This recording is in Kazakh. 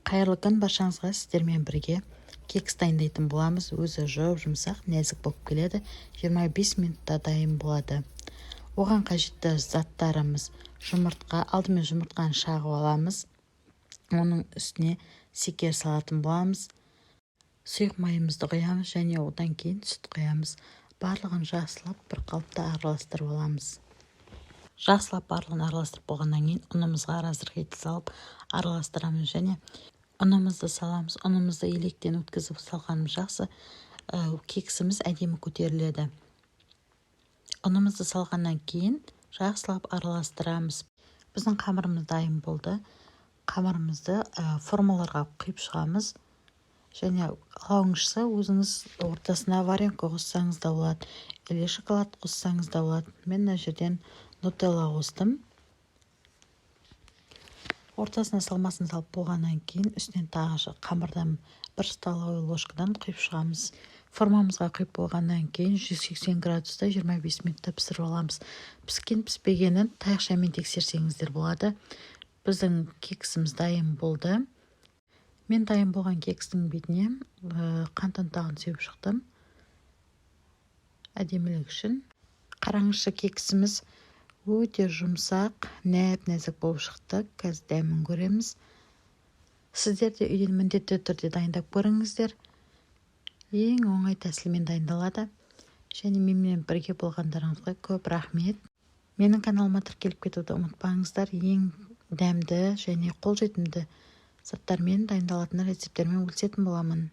Қайырлы күн баршаңызға, сіздермен бірге кекс дайындайтын боламыз. Өзі жұмсақ, нәзік болып келеді. 25 минутта дайын болады. Оған қажетті заттарымыз: жұмыртқа. Алдымен жұмыртқаны шағып аламыз. Оның үстіне секер салатын боламыз. Сұйық майымызды құямыз және одан кейін сүт құямыз. Барлығын жақсылап бір қалыпта араластырып аламыз. Жақсылап барлығын араластырып болғаннан кейін ұнымызға араздық салып араластырамыз және ұнымызды саламыз. Ұнымызды електен өткізіп салғанымыз жақсы, кексіміз әдемі көтеріледі. Ұнымызды салғаннан кейін жақсылап араластырамыз. Біздің қамырымыз дайын болды. Қамырымызды формаларға құйып шығамыз. Және қалауыңызша өзіңіз ортасына варенка қоссаңыз да болады, или шоколад қоссаңыз да болады. Мен мына жерден нутелла қостым. Ортасына салмасын салып болғаннан кейін үстінен тағы қамырдан 1 столовый ложкадан құйып шығамыз. Формамызға құйып болғаннан кейін 180 градуста 25 минутта пісіріп аламыз. Піскен піспегенін таяқшамен тексерсеңіздер болады. Біздің кексіміз дайын болды. Мен дайын болған кекстің бетіне қант ұнтағын сеуіп шықтым. Әдемілік үшін. Қараңызшы, кексіміз өте жұмсақ, нәзік болып шықты. Қазір дәмін көреміз. Сіздер де үйден міндетті түрде дайындап көріңіздер. Ең оңай тәсілмен дайындалады. Және менімен бірге болғандарыңызға көп рахмет. Менің каналыма тіркеліп кетуді ұмытпаңыздар. Ең дәмді және қолжетімді заттармен дайындалатын рецепттермен бөлісетін боламын.